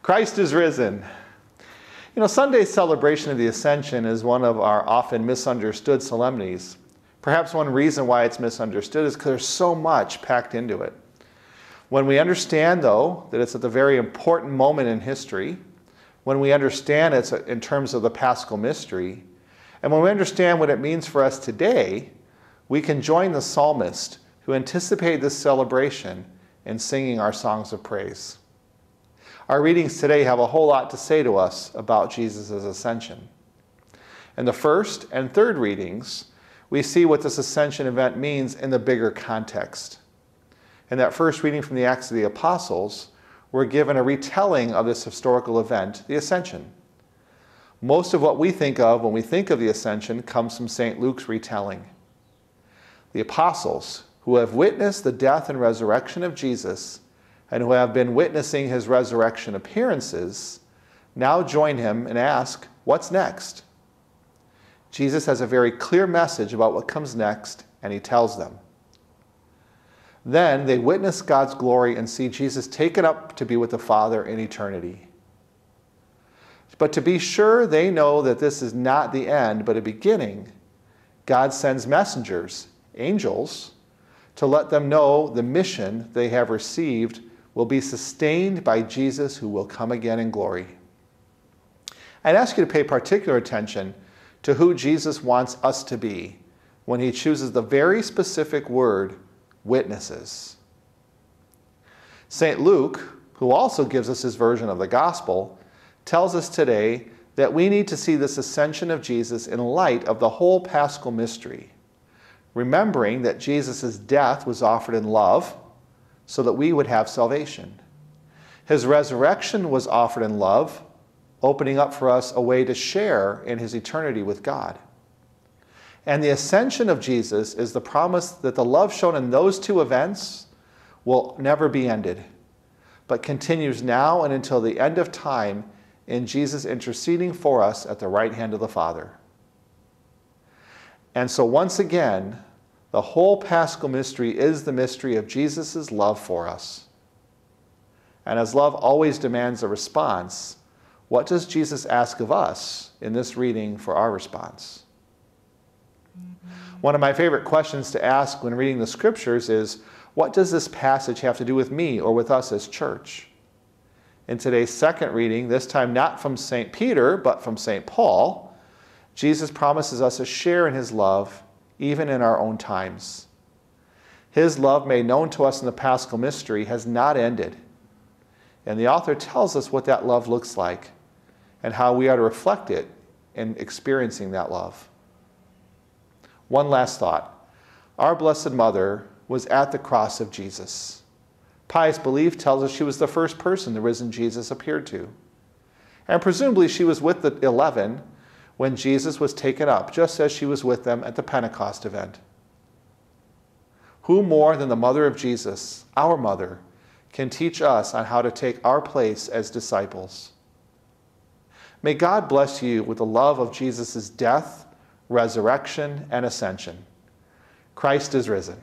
Christ is risen. You know, Sunday's celebration of the Ascension is one of our often misunderstood solemnities. Perhaps one reason why it's misunderstood is because there's so much packed into it. When we understand, though, that it's at the very important moment in history, when we understand it's in terms of the Paschal mystery, and when we understand what it means for us today, we can join the psalmist who anticipated this celebration in singing our songs of praise. Our readings today have a whole lot to say to us about Jesus' ascension. In the first and third readings, we see what this ascension event means in the bigger context. In that first reading from the Acts of the Apostles, we're given a retelling of this historical event, the Ascension. Most of what we think of when we think of the Ascension comes from St. Luke's retelling. The apostles, who have witnessed the death and resurrection of Jesus and who have been witnessing his resurrection appearances, now join him and ask, what's next? Jesus has a very clear message about what comes next, and he tells them. Then they witness God's glory and see Jesus taken up to be with the Father in eternity. But to be sure they know that this is not the end, but a beginning, God sends messengers, angels, to let them know the mission they have received will be sustained by Jesus, who will come again in glory. I'd ask you to pay particular attention to who Jesus wants us to be when he chooses the very specific word, witnesses. St. Luke, who also gives us his version of the gospel, tells us today that we need to see this ascension of Jesus in light of the whole Paschal mystery, remembering that Jesus' death was offered in love so that we would have salvation. His resurrection was offered in love, opening up for us a way to share in his eternity with God. And the ascension of Jesus is the promise that the love shown in those two events will never be ended, but continues now and until the end of time in Jesus interceding for us at the right hand of the Father. And so once again, the whole Paschal mystery is the mystery of Jesus' love for us. And as love always demands a response, what does Jesus ask of us in this reading for our response? One of my favorite questions to ask when reading the scriptures is, what does this passage have to do with me or with us as church? In today's second reading, this time not from St. Peter, but from St. Paul, Jesus promises us a share in his love, even in our own times. His love made known to us in the Paschal mystery has not ended. And the author tells us what that love looks like and how we are to reflect it in experiencing that love. One last thought. Our Blessed Mother was at the cross of Jesus. Pious belief tells us she was the first person the risen Jesus appeared to. And presumably she was with the 11 when Jesus was taken up, just as she was with them at the Pentecost event. Who more than the mother of Jesus, our mother, can teach us on how to take our place as disciples? May God bless you with the love of Jesus' death, resurrection, and ascension. Christ is risen.